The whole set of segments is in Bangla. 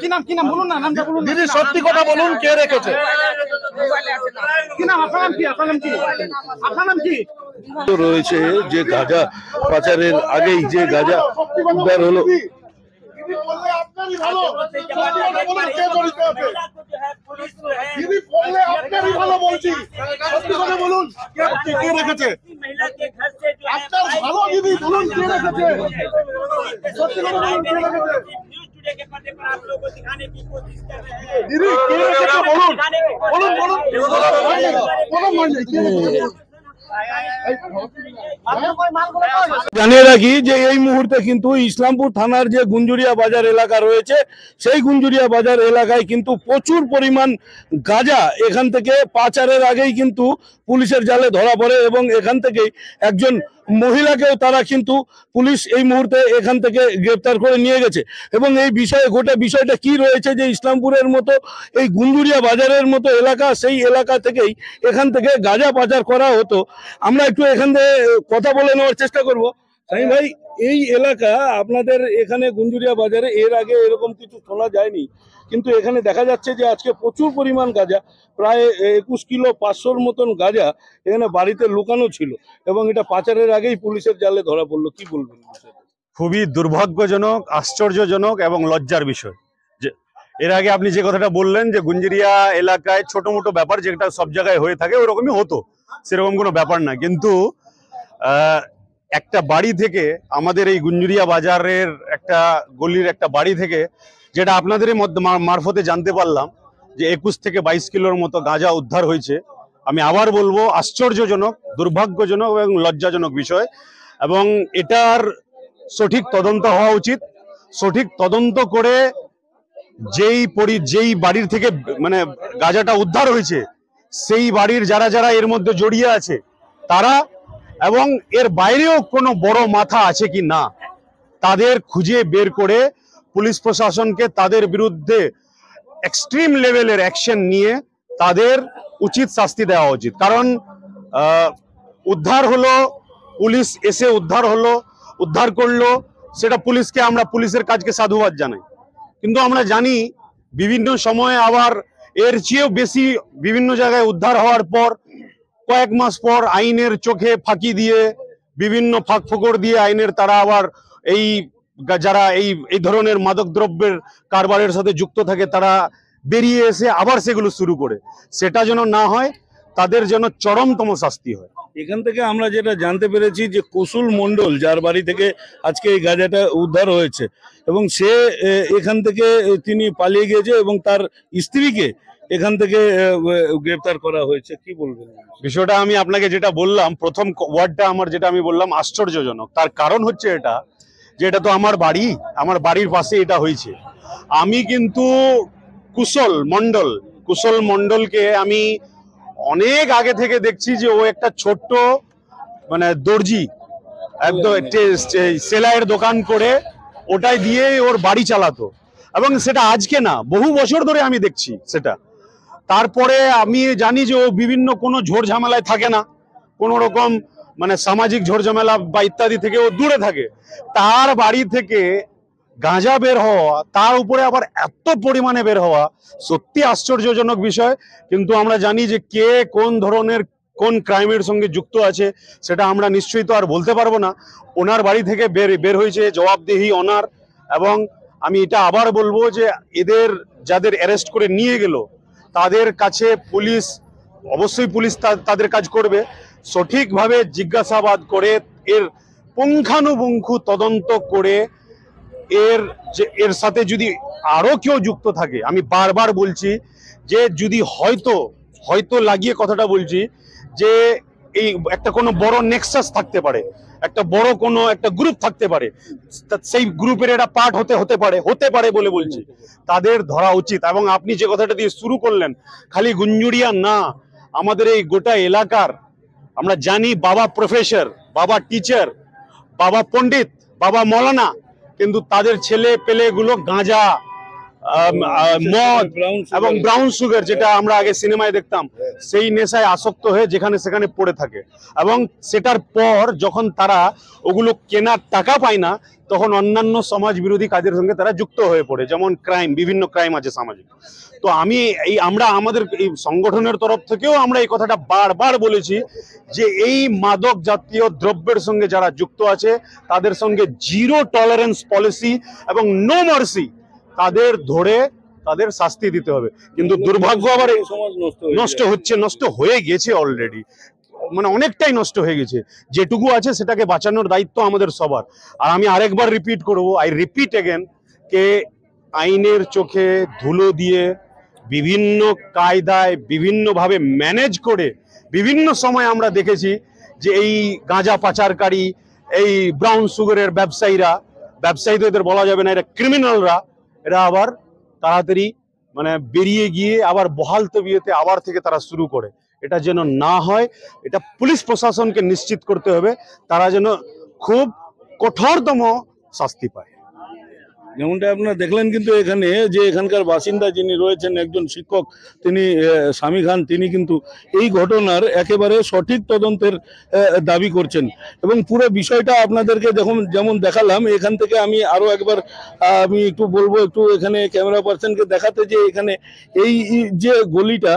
কি নাম বলুন না, নামটা বলুন। দিদি সত্যি কথা বলুন, কে রেখেছে? কি নাম আপনার? নাম কি? আপনার নাম কি? আপনার নাম কি? রয়েছে যে গাঁজা পাচারের আগেই যে গাঁজা উদ্ধার হলো, के पर्दे पर आप लोगों को दिखाने की कोशिश कर रहे हैं। জানিয়ে রাখি যে এই মুহূর্তে কিন্তু ইসলামপুর থানার যে গুঞ্জুরিয়া বাজার এলাকা রয়েছে, সেই গুঞ্জুরিয়া বাজার এলাকায় কিন্তু প্রচুর পরিমাণ গাঁজা এখান থেকে পাচারের আগেই কিন্তু পুলিশের জালে ধরা পড়ে এবং এখান থেকেই একজন মহিলাকেও তারা কিন্তু পুলিশ এই মুহূর্তে এখান থেকে গ্রেপ্তার করে নিয়ে গেছে। এবং এই বিষয়ে গোটা বিষয়টা কি রয়েছে যে ইসলামপুরের মতো এই গুঞ্জুরিয়া বাজারের মতো এলাকা, সেই এলাকা থেকেই এখান থেকে গাঁজা পাচার করা হতো। আমরা একটু এখান থেকে কথা বলে নেওয়ার চেষ্টা করব। সাইম ভাই, এই এলাকা আপনাদের এখানে গুঞ্জুরিয়া বাজারে এর আগে এরকম কিছু শোনা যায়নি, কিন্তু এখানে দেখা যাচ্ছে যে আজকে প্রচুর পরিমাণ গাঁজা, প্রায় 21 কিলো 500-র মতন গাঁজা এখানে বাড়িতে লুকানো ছিল এবং এটা পাচারের আগেই পুলিশের জালে ধরা পড়লো। কি বলবেন? খুবই দুর্ভাগ্যজনক, আশ্চর্যজনক এবং লজ্জার বিষয় যে এর আগে আপনি যে কথাটা বললেন যে গুঞ্জুরিয়া এলাকায় ছোট মোটো ব্যাপার যেটা সব জায়গায় হয়ে থাকে ওরকমই হতো, সেরকম কোনো ব্যাপার না। কিন্তু একটা বাড়ি থেকে, আমাদের এই গুঞ্জুরিয়া বাজারের একটা গলির একটা বাড়ি থেকে, যেটা আপনাদেরই মারফতে জানতে পারলাম যে 21 থেকে 22 কিলোর মতো গাঁজা উদ্ধার হয়েছে। আমি আবার বলবো আশ্চর্যজনক, দুর্ভাগ্যজনক এবং লজ্জাজনক বিষয়, এবং এটার সঠিক তদন্ত হওয়া উচিত। সঠিক তদন্ত করে যেই বাড়ির থেকে মানে গাঁজাটা উদ্ধার হয়েছে সেই বাড়ির যারা যারা এর মধ্যে জড়িয়ে আছে তারা, এবং এর বাইরেও কোনো বড় মাথা আছে কি না তাদের খুঁজে বের করে পুলিশ প্রশাসনকে তাদের বিরুদ্ধে এক্সট্রিম লেভেলের অ্যাকশন নিয়ে তাদের উচিত শাস্তি দেওয়া উচিত। কারণ উদ্ধার হলো, পুলিশ এসে উদ্ধার করলো, সেটা পুলিশকে, আমরা পুলিশের কাজকে সাধুবাদ জানাই। কিন্তু আমরা জানি বিভিন্ন সময়ে আবার এর চেয়েও বেশি বিভিন্ন জায়গায় উদ্ধার হওয়ার পর কয়েক মাস পর আইনের চোখে ফাঁকি দিয়ে, বিভিন্ন ফাঁক ফোকর দিয়ে আইনের তারা আবার এই যারা এই ধরনের মাদক দ্রব্যের কারবারের সাথে যুক্ত থাকে তারা বেরিয়ে এসে আবার সেগুলো শুরু করে। সেটা যেন না হয়, তাদের যেন চরমতম শাস্তি হয়। এখান থেকে আমরা যেটা জানতে পেরেছি যে কুশল মণ্ডল, যার বাড়ি থেকে আজকে এই গাঁজাটা উদ্ধার হয়েছে, এবং সে এখান থেকে তিনি পালিয়ে গিয়েছে এবং তার স্ত্রীকে এখান থেকে গ্রেফতার করা হয়েছে। কি বলবেন বিষয়টা? আমি আপনাকে যেটা বললাম, প্রথম ওয়ার্ডটা আমার যেটা আমি বললাম আশ্চর্যজনক, তার কারণ হচ্ছে এটা যে এটা তো আমার বাড়ির পাশে এটা হয়েছে। আমি কিন্তু কুশল মণ্ডলকে আমি অনেক আগে থেকে দেখছি যে ও একটা ছোট্ট মানে দর্জি, একদম সেলাইয়ের দোকান করে ওটাই দিয়ে ওর বাড়ি চালাতো, এবং সেটা আজকে না, বহু বছর ধরে আমি দেখছি সেটা। তারপরে আমি জানি যে ও বিভিন্ন কোনো ঝোড় ঝামেলায় থাকে না, কোনো রকম মানে সামাজিক ঝোড় ঝামেলা বা ইত্যাদি থেকে ও দূরে থাকে। তার বাড়ি থেকে গাঁজা বের হওয়া, তার উপরে আবার এত পরিমাণে বের হওয়া, সত্যি আশ্চর্যজনক বিষয়। কিন্তু আমরা জানি যে কে কোন ধরনের কোন ক্রাইমের সঙ্গে যুক্ত আছে সেটা আমরা নিশ্চয়ই তো আর বলতে পারবো না। ওনার বাড়ি থেকে বের হয়েছে, জবাবদিহি ওনার। এবং আমি এটা আবার বলবো যে এদের যাদের অ্যারেস্ট করে নিয়ে গেল তাদের কাছে পুলিশ, অবশ্যই পুলিশ তাদের কাজ করবে, সঠিকভাবে জিজ্ঞাসাবাদ করে এর পুঙ্খানুপুঙ্খু তদন্ত করে এর সাথে যদি আরো কেউ যুক্ত থাকে, আমি বারবার বলছি যে যদি হয়তো লাগিয়ে কথাটা বলছি যে এই একটা কোনো বড় নেক্সাস থাকতে পারে, একটা বড় কোনো একটা গ্রুপ থাকতে পারে, সেই গ্রুপের একটা পার্ট হতে পারে বলে বলছি, তাদের ধরা উচিত। এবং আপনি যে কথাটা দিয়ে শুরু করলেন, খালি গুঞ্জুরিয়া না, আমাদের এই গোটা এলাকার, আমরা জানি বাবা প্রফেসর, বাবা টিচার, বাবা পণ্ডিত, বাবা মৌলানা, কিন্তু তাদের ছেলে পেলেগুলো গাঁজা মদ এবং ব্রাউন সুগার, যেটা আমরা আগে সিনেমায় দেখতাম, সেই নেশায় আসক্ত হয়ে যেখানে সেখানে পড়ে থাকে। এবং সেটার পর যখন তারা ওগুলো কেনার টাকা পায় না, তখন অন্যান্য সমাজ বিরোধী কাজের সঙ্গে তারা যুক্ত হয়ে পড়ে, যেমন ক্রাইম, বিভিন্ন ক্রাইম আছে সামাজিক। তো আমরা আমাদের এই সংগঠনের তরফ থেকেও আমরা এই কথাটা বারবার বলেছি যে এই মাদক জাতীয় দ্রব্যের সঙ্গে যারা যুক্ত আছে তাদের সঙ্গে জিরো টলারেন্স পলিসি এবং নো মার্সি, তাদের ধরে তাদের শাস্তি দিতে হবে। কিন্তু দুর্ভাগ্য আবার নষ্ট হয়ে গেছে অলরেডি, মানে অনেকটাই নষ্ট হয়ে গেছে। যেটুকু আছে সেটাকে বাঁচানোর দায়িত্ব আমাদের সবার। আর আমি আরেকবার রিপিট করব, আই রিপিট এগেন, কে আইনের চোখে ধুলো দিয়ে বিভিন্ন কায়দায় বিভিন্নভাবে ম্যানেজ করে বিভিন্ন সময় আমরা দেখেছি যে এই গাঁজা পাচারকারী, এই ব্রাউন সুগারের ব্যবসায়ী তো এদের বলা যাবে না, এরা ক্রিমিনালরা, এরা আবার তাড়াতাড়ি মানে বেরিয়ে গিয়ে আবার বহাল তবিয়তে আবার থেকে তারা শুরু করে। এটা যেন না হয়, এটা পুলিশ প্রশাসনকে নিশ্চিত করতে হবে, তারা যেন খুব কঠোরতম শাস্তি পায়। যেমনটা আপনারা দেখলেন কিন্তু এখানে যে এখানকার বাসিন্দা যিনি রয়েছেন, একজন শিক্ষক, তিনি স্বামী খান, তিনি কিন্তু এই ঘটনার একেবারে সঠিক তদন্তের দাবি করছেন। এবং পুরো বিষয়টা আপনাদেরকে যেমন দেখালাম, এখান থেকে আমি আরো একবার আমি একটু বলবো, একটু এখানে ক্যামেরা পার্সনকে দেখাতে, যে এখানে এই যে গলিটা,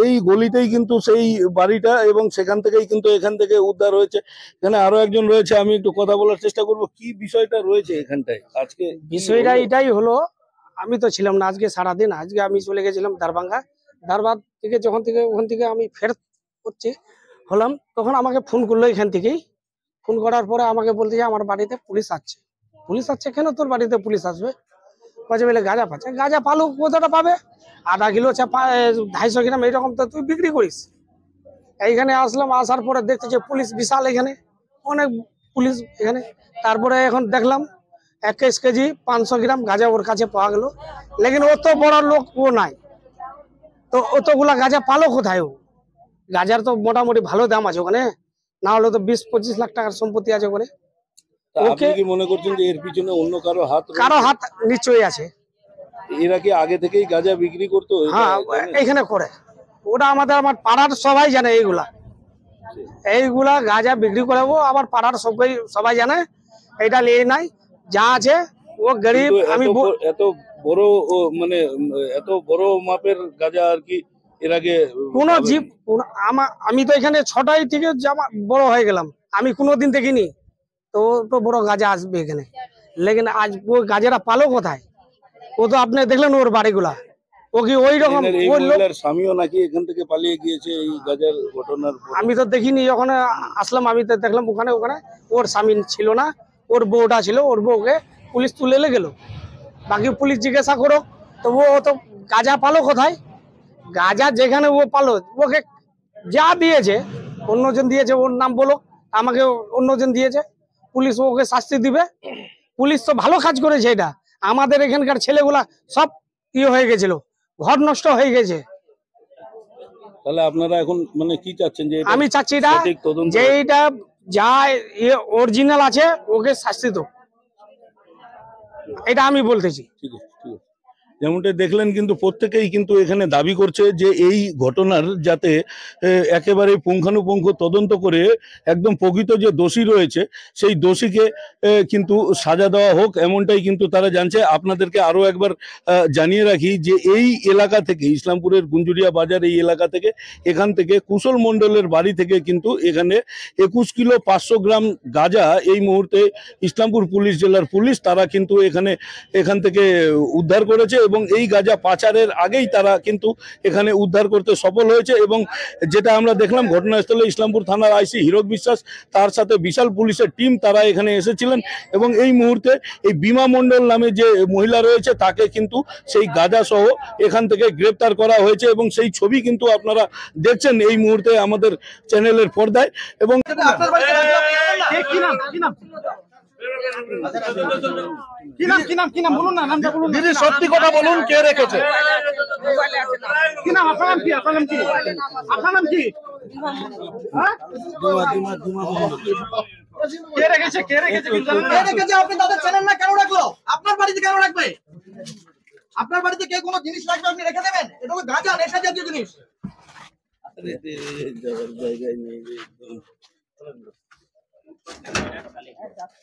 এই গলিতেই কিন্তু সেই বাড়িটা, এবং সেখান থেকেই কিন্তু এখান থেকে উদ্ধার হয়েছে। এখানে আরো একজন রয়েছে, আমি একটু কথা বলার চেষ্টা করব। কি বিষয়টা রয়েছে এখানটায় আজকে? বিষয়টা এটাই হলো, আমি তো ছিলাম না আজকে সারাদিন। আজকে আমি চলে গেছিলাম দারবাঙ্গা। দারবাদ থেকে ওখান থেকে আমি ফেরত হলাম, তখন আমাকে ফোন করলো এখান থেকেই। ফোন করার পরে আমাকে বলতে যে আমার বাড়িতে পুলিশ আসছে। পুলিশ আসছে কেন তোর বাড়িতে পুলিশ আসবে? কাজে বলে গাঁজা পাচ্ছে। গাঁজা পালু কতটা পাবে? আধা কিলো 250 গ্রাম এইরকম তো তুই বিক্রি করিস। এইখানে আসলাম, আসার পরে দেখছি যে পুলিশ বিশাল, এখানে অনেক পুলিশ এখানে। তারপরে এখন দেখলাম 21 কেজি 500 গ্রাম গাঁজা ওর কাছে পাওয়া গেল। লেকিন অত বড় লোক ও নাই, তো অতগুলা গাঁজা পালো কোথায়? ও গাঁজার তো মোটামুটি ভালো দাম আছে ওখানে, না হলে তো 20-25 লাখ টাকার সম্পত্তি আছে ওখানে। আপনি কি মনে করছেন যে এর পিছনে অন্য কারো হাত নিশ্চয়ই আছে? এরা কি আগে থেকেই গাঁজা বিক্রি করতো? হ্যাঁ, এখানে করে। ওটা আমার পাড়ার সবাই জানে, এইগুলা গাঁজা বিক্রি করে। ও আবার পাড়ার সবাই জানে, এটা নিয়ে নাই যা আছে। ও গরিব, আমি এত বড় মাপের গাঁজা আর কি এর আগে কোন জীব, আমি তো এখানে 6টায় থেকে বড় হয়ে গেলাম, আমি কোনোদিন দেখিনি তো বড় গাঁজা আসবে এখানে। লেকিন আজ ওই গাঁজাটা পালো কোথায়? ও তো আপনি দেখলেন ওর বাড়িগুলা, ও কি ওই রকম? স্বামীও নাকি এখান থেকে পালিয়ে গিয়েছে এই গাঁজার ঘটনার? আমি তো দেখিনি, ওখানে আসলাম আমি তো দেখলাম ওখানে ওর স্বামী ছিল না, ওর বউটা ছিল। ওর বউকে পুলিশ তুলে গেল। বাকি পুলিশ জিজ্ঞাসা করো, তো ও তো গাঁজা পালো কোথায়? গাঁজা যেখানে ও পালো, ওকে যা দিয়েছে, অন্যজন দিয়েছে, ওর নাম বলো, আমাকে অন্যজন দিয়েছে, পুলিশ ওকে শাস্তি দিবে। পুলিশ তো ভালো কাজ করেছে। এটা আমাদের এখানকার ছেলেগুলা সব হয়ে গেছিল, ঘর নষ্ট হয়ে গেছে। তাহলে আপনারা এখন মানে কি চাচ্ছেন? যে আমি চাচ্ছি এটা, যে এটা যা অরিজিনাল আছে ওকে শাস্তি দাও, এটা আমি বলতেছি। ঠিক আছে, ঠিক আছে। যেমনটা দেখলেন কিন্তু প্রত্যেকেই কিন্তু এখানে দাবি করছে যে এই ঘটনার যাতে একেবারে পুঙ্খানুপুঙ্খ তদন্ত করে একদম প্রকৃত যে দোষী রয়েছে সেই দোষীকে কিন্তু সাজা দেওয়া হোক, এমনটাই কিন্তু তারা জানছে। আপনাদেরকে আরো একবার জানিয়ে রাখি যে এই এলাকা থেকে, ইসলামপুরের গুঞ্জুরিয়া বাজার এই এলাকা থেকে, এখান থেকে কুশল মণ্ডলের বাড়ি থেকে কিন্তু এখানে 21 কিলো 500 গ্রাম গাঁজা এই মুহূর্তে ইসলামপুর পুলিশ জেলার পুলিশ তারা কিন্তু এখান থেকে উদ্ধার করেছে। এবং এই গাঁজা পাচারের আগেই তারা কিন্তু এখানে উদ্ধার করতে সফল হয়েছে। এবং যেটা আমরা দেখলাম ঘটনাস্থলে ইসলামপুর থানার আইসি হীরক বিশ্বাস, তার সাথে বিশাল পুলিশের টিম তারা এখানে এসেছিলেন। এবং এই মুহূর্তে এই বিমা মণ্ডল নামে যে মহিলা রয়েছে তাকে কিন্তু সেই গাঁজা সহ এখান থেকে গ্রেপ্তার করা হয়েছে। এবং সেই ছবি কিন্তু আপনারা দেখছেন এই মুহূর্তে আমাদের চ্যানেলের পর্দায়। এবং কি নাম বলুন না, নামটা বলুন। দিদি সত্যি কথা বলুন, কে রেখেছে? কি নাম? আপনার নাম কি? আপনার নাম কি? কে রেখেছে? আপনি তাদের চেনেন না, কেন রাখলো? আপনার বাড়িতে কেন রাখবে? আপনার বাড়িতে কে কোনো জিনিস রাখবে আপনি রেখে দেবেন? এটা তো গাঁজা, নেশা জাতীয় জিনিস।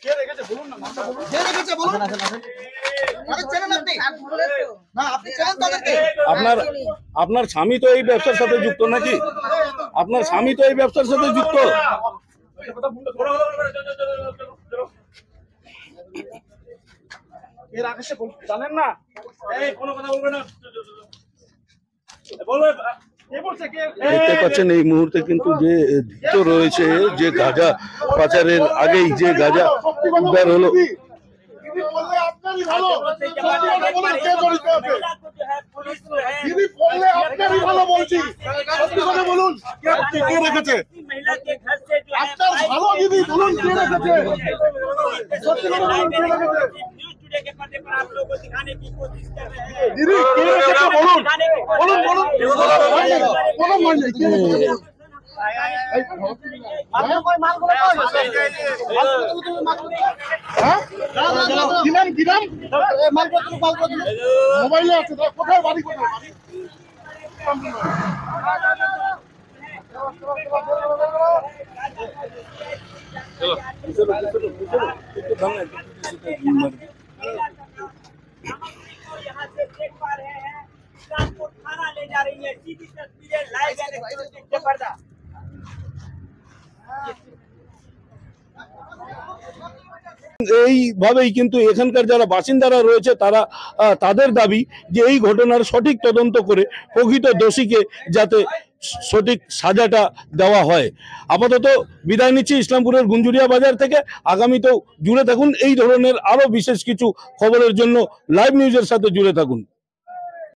কে রেখেছে বলুন না, নামটা বলুন। কে রেখেছে বলুন? তাদের চেনেন আপনি? না, আপনি চেনেন তাদেরকে? আপনার স্বামী তো এই ব্যবসার সাথে যুক্ত নাকি? আপনার স্বামী তো এই ব্যবসার সাথে যুক্ত। এর আগে সে জানেন না? কোনো কথা বলবে না বলো কে বলছে কে দেখতে পাচ্ছেন এই মুহূর্তে কিন্তু যে ধৃত রয়েছে, যে গাঁজা পাচারের আগেই যে গাঁজা উদ্ধার হলো, महिला के घर से जो है न्यूज टुडे के पर्दे पर आप लोगों को दिखाने की कोशिश कर रहे हैं। মোবাইলে আছে, কোথায় বাড়ি, কোথায় यहाँ से देख पा रहे हैं कानपुर थाना ले जा रही है सीधी तस्वीरें लाइव के पर्दा। এইভাবেই কিন্তু এখানকার যারা বাসিন্দারা রয়েছে তারা তাদের দাবি যে এই ঘটনার সঠিক তদন্ত করে প্রকৃত দোষীকে যাতে সঠিক সাজাটা দেওয়া হয়। আপাতত বিদায় নিচ্ছি ইসলামপুরের গুঞ্জুরিয়া বাজার থেকে। আগামীতেও জুড়ে থাকুন এই ধরনের আরো বিশেষ কিছু খবরের জন্য লাইভ নিউজের সাথে জুড়ে থাকুন।